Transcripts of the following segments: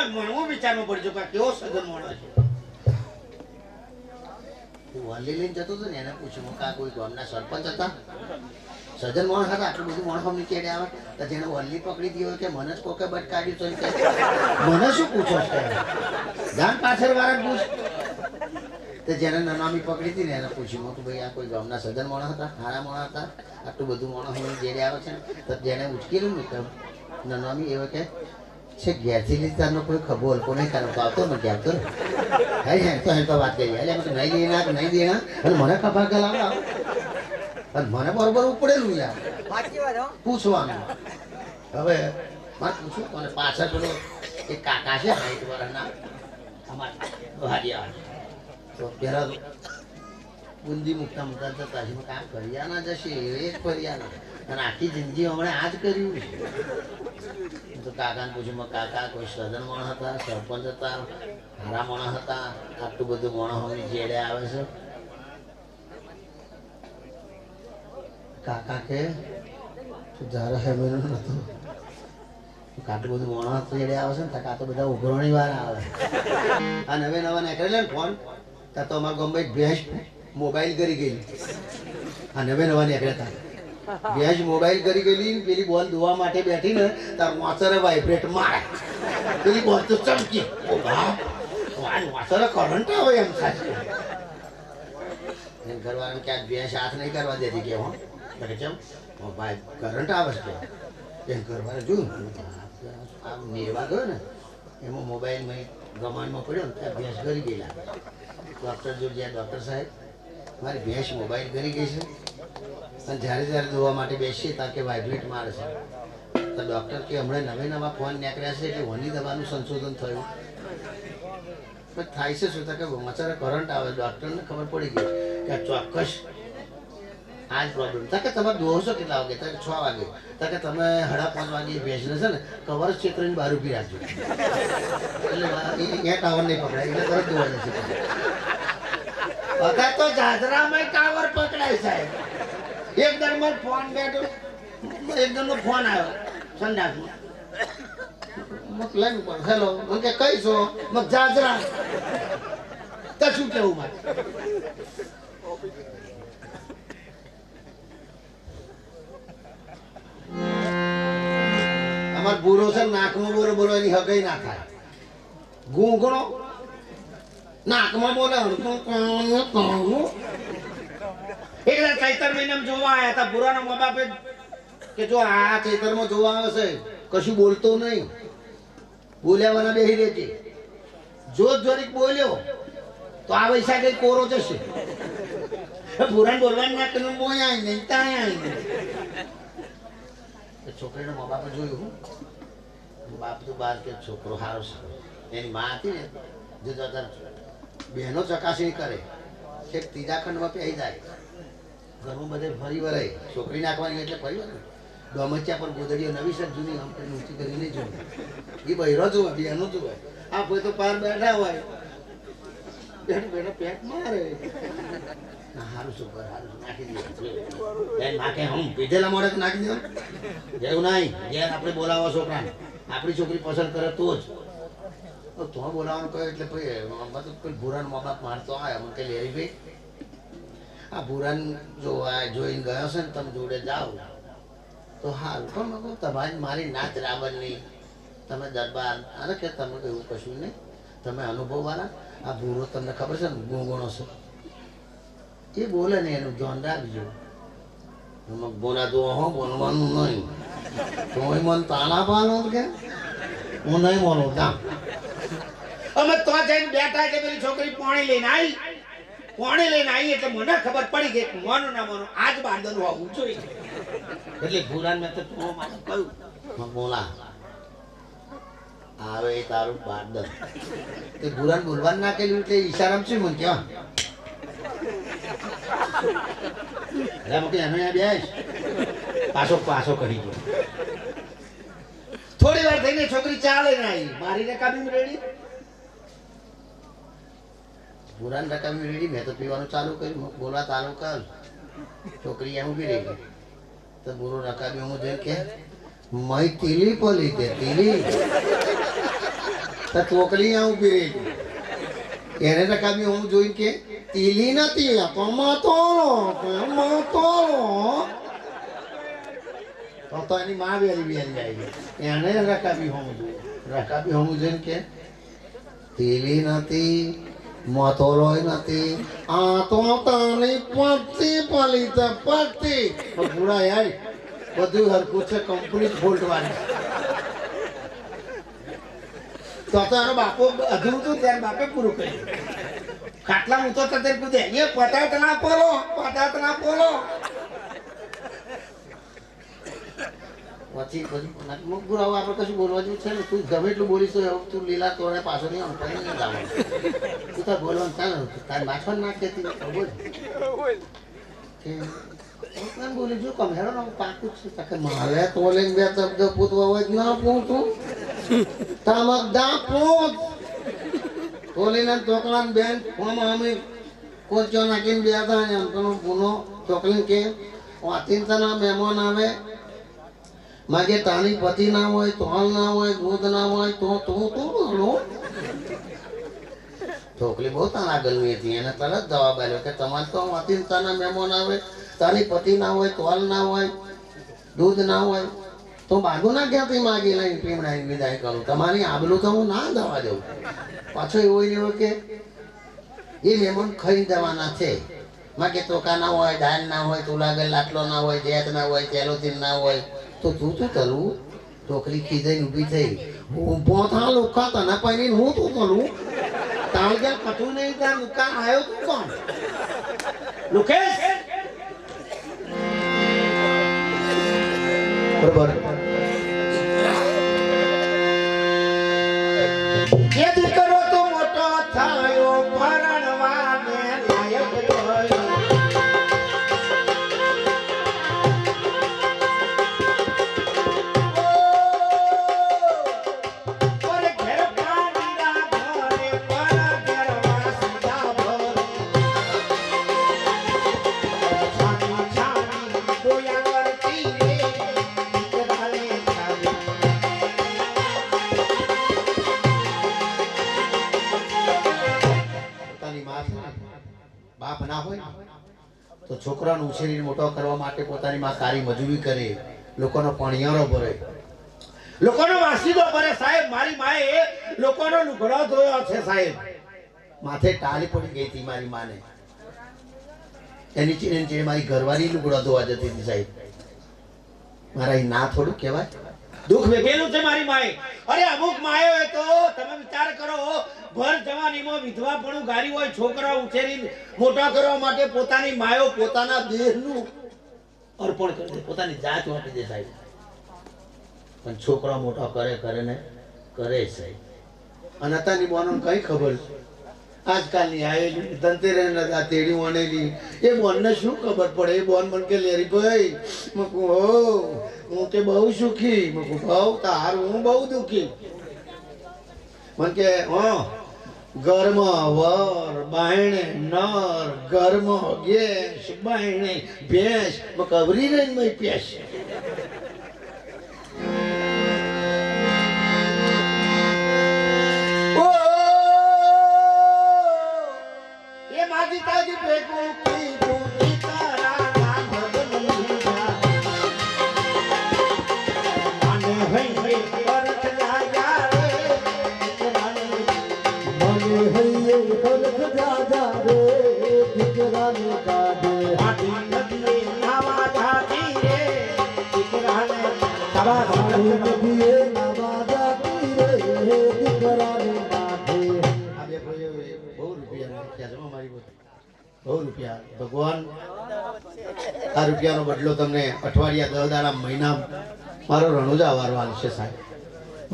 હું વિચારવું પડજો કે કેવો સજન માણસ છે. વલ્લી લઈને જતો હતો ને એને પૂછ્યું કા કોઈ ગામના સરપંચ હતા સજન માણસ હતા આટલું બધું માણસ અમને ચેડે આવે તો જેને વલ્લી પકડી દી હોય કે મને જ કોકે બટકાડ્યું છે મને શું પૂછો છે જાન પાછળ વાળા પૂછ તો જેને નનામી પકડી હતી ને એને પૂછ્યું કે ભાઈ આ કોઈ ગામના સજન માણસ હતા સારા માણસ હતા આટલું બધું માણસ અમને ચેડે આવે છે તો જેને ઉચકેલું ને તો નનામી એવો કે છે ઘેરથી લીધાનો કોઈ ખબર કોને કારણ આવતો ને ક્યાં તો તો વાત કરી એટલે નહીં દેના નહીં દેના અને મને ખબર ગલાવ અને મને બરોબર ઉપડેલું યાર પૂછવાનું હવે મારે પૂછવું કોને પાછળ પેલો એક કાકા છે 60 વર્ષના અમારા ભાડિયા તો પેલા બુંદી મુકતા મુકતા જતા છે કામ કર્યા ના જશે એક કર્યા ના અને આખી જિંદગી હમણાં આ જ કર્યું છે તો કાકાને પૂછ્યું કાકા કોઈ સજન માણસ હતા સરપંચ હતા હારા માણસ હતા આટલું બધું માણસ જેડે આવે છે કાકા કે જારો હેમેનો નતો આટલું બધું માણસ જેડે આવે છે ને કાકા તો બધા ઉઘરણી વાર આવે આ નવે નવા નીકળેલા ને ફોન ત્યાં તો અમારા ગામમાં એક ભેંસ મોબાઈલ કરી ગયેલી આ નવે નવા નીકળ્યા હતા ભેંસ મોબાઈલ કરી ગયેલી પેલી બોલ ધોવા માટે બેઠી ને તાર વાસરે વાઇબ્રેટ મારે પેલી બોલ તો ચમકી વાસરે કરંટ આવે એમ સાચી એમ કરવાનું કે ભેંસ હાથ નહીં કરવા દેતી કે હો ચમ ભાઈ કરંટ આવે છે એમ કરવાનું જોયું આમ નેવા ગયો ને એમાં મોબાઈલમાં ગમાનમાં પડ્યો ને ત્યાં ભેંસ ગરી ગયેલા ડૉક્ટર જો જ્યાં ડૉક્ટર સાહેબ મારી ભેંસ મોબાઈલ ગરી ગઈ છે અને જ્યારે જ્યારે જોવા માટે બેસીએ ત્યાં કે વાઇબ્રેટ મારે છે તો ડૉક્ટર કે હમણાં નવા ફોન નીકળ્યા છે કે વની દવાનું સંશોધન થયું પણ થાય છે શું કે મચારે કરંટ આવે ડૉક્ટરને ખબર પડી ગઈ કે આ ચોક્કસ આ જ પ્રોબ્લેમ થાય કે તમે દોહો છો કેટલા વાગે તો 6 વાગે તો કે તમે 5:30 વાગે ભેંસને છે ને કવર ક્ષેત્રની બહાર ઊભી રાખજો એટલે અહીંયા ટાવર નહીં પકડાય એટલે તરત દોવા જશે વખત તો જાજરામાં ટાવર પકડાય સાહેબ એકદમ મને ફોન બેઠો એકદમ ફોન આવ્યો સંડાસમાં મત લઈને પણ હેલો મને કે કઈ છો મત જાજરા તો શું કેવું મારે અમાર બુરો છે નાકમાં બોલો બોલો એની હગાઈ ના થાય ગૂંગણો નાકમાં બોલે એટલે ચૈતર મહિનામાં જોવા આવ્યા હતા પુરાના મા બાપે કે જો આ ચૈતરમાં જોવા આવે છે કશું બોલતો નહીં બોલ્યાવાના બેહી રહેતી જોત જોરીક બોલ્યો તો આ વૈશાખે કોરો જશે પુરાણ બોલવાનું ના કર્યું મોય નહીં ત્યાં આવી છોકરીનો મા બાપે જોયું બાપ તો બાર કે છોકરો સારો છે એની માં હતી ને જો બહેનો ચકાસણી કરે કે ત્રીજા ખંડમાં પહેરી જાય ઘરમાં બધે ફરી વરાય છોકરી નાખવાની એટલે ફરી વરાય ડોમચ્યા પર ગોદડીઓ નવી છે જૂની આમ ઊંચી કરી નહીં જોવે એ બહેરો જોવે બહેનો જોવે આ કોઈ તો પાર બેઠા હોય બેઠું બેઠો પેટ મારે સારું શું કર સારું નાખી દે નાખે હમ પીધેલા મોડે નાખી દે જેવું નહીં ઘેર આપણે બોલાવો છોકરાને આપણી છોકરી પસંદ કરે તો જ તો બોલાવાનું કહે એટલે કોઈ ભૂરાનો મા બાપ મારતો આવે મને કે લેરી ભાઈ આ ભૂરાન જોઈને ગયો છે ને તમે જોડે જાઓ તો હારું પણ તમારી મારી નાચ રાવણની તમે દરબાર અરે કે તમે એવું કશું નહીં તમે અનુભવવાળા આ ભૂરો તમને ખબર છે ને ગોગણો છે એ બોલે ને એનું ધ્યાન રાખજો બોલા તો હો બોલવાનું નહીં તો મને તાળા પાનો કે હું નહીં બોલું જા અમે તો જઈને બેઠા એટલે પેલી છોકરી પાણી લઈને આવી એટલે મને ખબર પડી ગઈ કે મોનો ના મોનો આજ બાંધવાનું હોવું જોઈએ એટલે ભૂરાન મેં તો તું મારે કહ્યું બોલા આવે તારું બારદર તે ભૂરાન બોલવાનું ના કર્યું એટલે ઈશારામાં શું મને કેવા એટલે મૂકી એનો બેસ પાછો કરી ગયો થોડી વાર થઈને છોકરી ચાલે ને આવી મારીને કાબી રેડી ભૂરાન રકામી રેડી મેં તો પીવાનું ચાલુ કર્યું બોલવા ચાલુ કર છોકરી એમ ઉભી રહી ગઈ તો બુરો રકાબી હું જોઈ કે મય તીલી પલી દે તીલી તો ચોકલી આ ઊભી રહી એને રકાબી હું જોઈને કે તીલી નથી તો માતોલો તો એની માં વેલી આવી એને રકાબી હું જોઈને કે તીલી નથી મોતોલોય નથી આ તો તારી પગતી પલી તો પગતી પૂરા યાર બધું હરકું છે કમ્પ્લીટ ફોલ્ટ વાળી તો એનો બાપો અધૂરું હતું ત્યારે બાપે પૂરું કર્યું ખાટલા હું તો તને કૂદે એ પતાત ના પોલો પછી ગુરાવ આપણે કશું બોલવા જેવું છે ને તું ગમે એટલું બોલીશ તો તું લીલા તોડે પાછો નહીં આવતો નહીં જવાનું તું તાર બોલવાનું ચાલે તારે માછવા ના કહેતી બોલ કે બોલી જો કમ હેરો ના પાકું છે કે મારે તોલે બે શબ્દ પૂતવા હોય ના પૂતું તામક દા પૂત તોલીને ચોકલાન બેન ફોમ અમે કોચો નાખીને બે હતા એમ તો પૂનો ચોકલીન કે વાતિનતાના મહેમાન આવે માગે તાની પતિ ના હોય તોલ ના હોય દૂધ ના હોય તો છોકરી બહુ આગળની હતી એને તરત જવાબ આવ્યો કે તમારે તો વાતિનતાના મહેમાન આવે તારી પતિ ના હોય તોલ ના હોય દૂધ ના હોય તો બાગુના ક્યાંથી માગી લઈને પીવડાવીને વિદાય કરું તમારી આબલું તો હું ના દવા દઉં પાછો એવો એવો કે એ મહેમાન ખાઈ જવાના છે માં કે ચોખા ના હોય દાળ ના હોય તુલાગર લાટલો ના હોય જેત ના હોય કેલોસીન ના હોય તો તું શું કરું છોકરી ખીજાઈને ઊભી થઈ હું પોતા લુખા તને પહેરીને હું તું કરું તાળ ગયા કથું નહીં ત્યાં લુકા આવ્યો તું કોણ લુકેશ બરોબર જે દીકરો તો મોટો થયો પરણવાને લાયક થયો ઓરે ઘેર પાણીના ઘરે પર ઘેરવા સીધા ભરે છાની છાની ડોયા કરતી રે દીકરાને ખાવી બાપ ના હોય તો છોકરાનો ઉછેરીને મોટો કરવા માટે પોતાની માં કારી મજૂરી કરે લોકોનો પણિયારો ભરે લોકોનો વાસીદો ભરે સાહેબ મારી માએ લોકોનો લુગડો ધોયો છે સાહેબ માથે ટાળી પડી ગઈ હતી મારી માને એની ચીને મારી ઘરવાળી લુગડો ધોવા જતી હતી સાહેબ મારા ના થોડું કહેવાય દુઃખ વેગેલું છે મારી માએ અરે અમુક માયો હોય તો તમે વિચાર કરો ભર જવાનીમાં વિધવા પણ ગારી હોય છોકરા ઉછેરી મોટા કરવા માટે પોતાની માયો પોતાના દેહનું અર્પણ કરી દે પોતાની જાત વાપી દે સાહેબ પણ છોકરા મોટા કરે ને કરે સાહેબ અને અત્યારની બોનોને કઈ ખબર આજકાલની આવેલી ધનતેરસ તેડી વણેલી એ બોનને શું ખબર પડે એ બોન મને કે લેરી ભાઈ મકું હો હું કે બહુ સુખી મકું ભાવ તાર હું બહુ દુખી મને કે ઘરમાં વર બાયણે નર ઘરમાં ગેસ બાયણે ભેંસ કવરી રહીને મય પેશ માજી તાજી ભેગું કીધું તારા નામ બદલી જા મને હઈ હઈ પરખ લાગ્યા રે મને હઈ હઈ પરખ લાગ્યા રે દીકરાને કાઢે આટી નદીએ નાવા જાતી રે દીકરાને સવા નદીએ નાવા જાતી રે દીકરાને કાઢે આજે બહુ રૂપિયા બહુ રૂપિયા ભગવાન આ રૂપિયાનો બદલો તમને અઠવાડિયા 10 દાડા મહિના મારો રણુજા વારો આલશે સાહેબ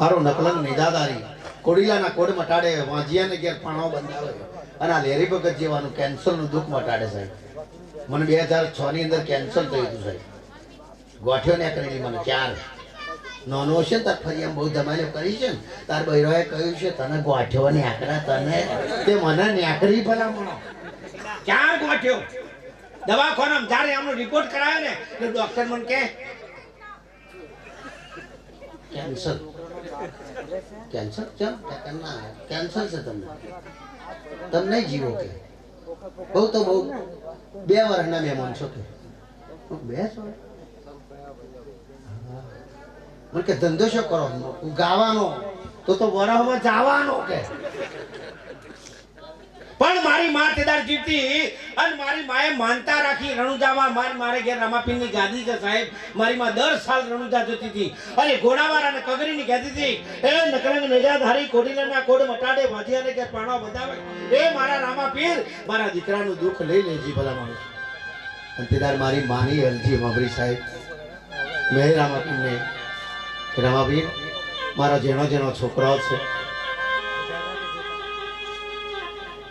મારો નકલંગ નિદાદારી કોડીલાના કોડ મટાડે વાંજિયાને ઘેર પાણો બંધાવે અને આ લેરી ભગત જેવાનું કેન્સરનું દુઃખ મટાડે સાહેબ મને 2006 ની અંદર કેન્સર થયું હતું સાહેબ ગોઠ્યો ને કરેલી મને 4 નાનો છે ને તાર ફરી આમ બહુ ધમાલીઓ કરી છે ને તાર બૈરોએ કહ્યું છે તને ગોઠ્યો ને આકરા તને તે મને નેકરી ભલામણો 4 ગોઠ્યો દવાખાનામાં જ્યારે આમનો રિપોર્ટ કરાયો ને એટલે ડોક્ટર મને કહે કેન્સર કેન્સર કેમ ના કેન્સર છે તમને તમે નહીં જીવો કે બહુ તો બહુ 2 વર્ષના મહેમાન છો કે 2 છો મને કે ધંધો શું કરો ગાવાનો તો વરાહમાં જવાનો કે પણ મારી માં તેદાર જીવતી અને મારી માએ માનતા રાખી રણુજામાં મારે ઘેર રામાપીરની ગાદી છે સાહેબ મારી માં દર સાલ રણુજા જતી હતી અને ઘોડાવાર અને કગરીની કહેતી હતી એ નકરંગ નેજાધારી કોડીલાના કોડ મટાડે વાજિયાને કે પાણો બતાવે એ મારા રામાપીર મારા દીકરાનું દુઃખ લઈ લેજી ભલા માણસ અને તેદાર મારી માની અરજી માબરી સાહેબ મેં રામાપીરને રામાપીર મારા જેનો છોકરો છે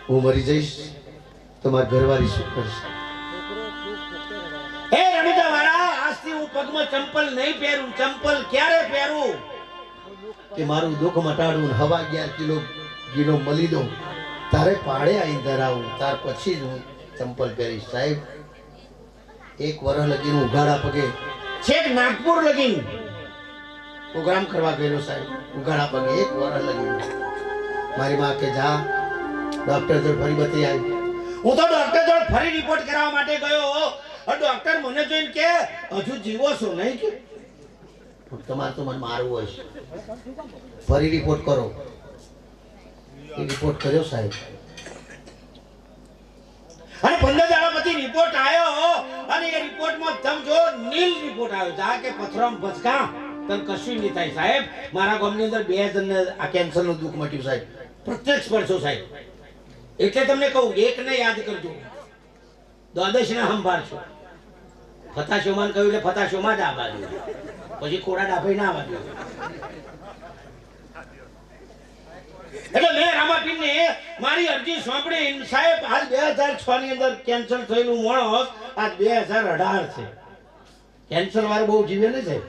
હું મરી જઈશ તો મારી ઘરવાળી શું કરશે એ રણુજા વાળા આજથી હું પગમાં ચંપલ નહીં પહેરું ચંપલ ક્યારે પહેરું કે મારું દુઃખ મટાડું ને હવા 11 કિલો ગીનો મળી દઉં તારે પાડે આઈ ધરાવું ત્યાર પછી જ હું ચંપલ પહેરીશ સાહેબ 1 વર્ષ લગીને ઉઘાડા પગે છેક નાગપુર લગીન પ્રોગ્રામ કરવા ગયેલો સાહેબ ઉઘાડા પગે 1 વર્ષ લગીને મારી માં કે જા ડોક્ટર જોડે ફરી બતી આવી હું તો ડોક્ટર જોડે ફરી રિપોર્ટ કરાવવા માટે ગયો ડોક્ટર મને જોઈને કે હજુ જીવો છો નહીં કે તમારે તો મને મારવું હોય છે ફરી રિપોર્ટ કરો એ રિપોર્ટ કર્યો સાહેબ અને 15 દાડા પછી રિપોર્ટ આવ્યો અને એ રિપોર્ટમાં તમ જો નીલ રિપોર્ટ આવ્યો જા કે પથરામ ભસકા તને કશું નહીં થાય સાહેબ મારા ગામની અંદર 2 જણને આ કેન્સરનું દુઃખ મટ્યું સાહેબ પ્રત્યક્ષ પડશો સાહેબ એટલે તમને કહું એકને યાદ કરજો દ્વાદશને સંભાળશો ફતાશોમાં કહ્યું એટલે ફતાશોમાં જ આવવા દો પછી ખોડા ડાભાઈ ના આવવા દો એટલે મેં રામાપીરને મારી અરજી સાંભળી સાહેબ આજ 2006 ની અંદર કેન્સર થયેલું માણસ આજ 2018 છે કેન્સર વાળો બહુ જીવે ને સાહેબ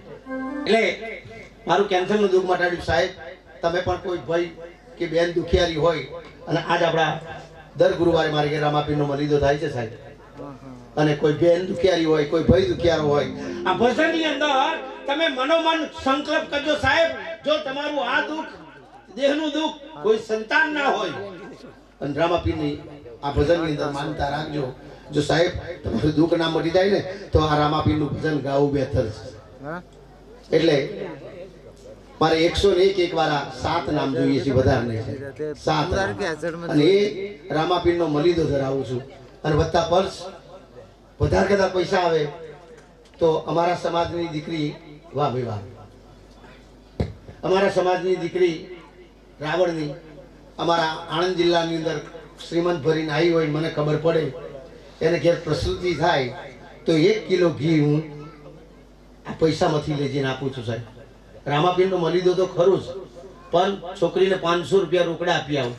એટલે મારું કેન્સરનું દુઃખ મટાડ્યું સાહેબ તમે પણ કોઈ ભાઈ કે બેન દુખિયારી હોય અને આજ આપણા દર ગુરુવારે મારી ઘરે રામાપીરનો મલીદો થાય છે સાહેબ અને કોઈ બેન દુખિયારી હોય કોઈ ભાઈ દુખિયારો હોય આ ભજનની અંદર તમે મનોમન સંકલ્પ કરજો સાહેબ જો તમારું આ દુઃખ દેહનું દુઃખ કોઈ સંતાન ના હોય અને રામાપીરની આ ભજનની અંદર માનતા રાખજો જો સાહેબ તમારું દુઃખ ના મટી જાય ને તો આ રામાપીરનું ભજન ગાવું બહેતર છે એટલે મારે 101 વાળા 7 નામ જોઈએ છે વધારે 7 અને એ રામાપીરનો મલીદો ધરાવું છું અને વત્તા પર્સ વધારે કદાચ પૈસા આવે તો અમારા સમાજની દીકરી વાહ ભાઈ વાહ અમારા સમાજની દીકરી રાવણની અમારા આણંદ જિલ્લાની અંદર શ્રીમંત ભરીને આવી હોય મને ખબર પડે એને ઘેર પ્રસૂતિ થાય તો 1 કિલો ઘી હું આ પૈસામાંથી લઈ જઈને આપું છું સાહેબ રામાપીરનો મલીદો તો ખરું જ પણ છોકરીને 500 રૂપિયા રોકડા આપી આવું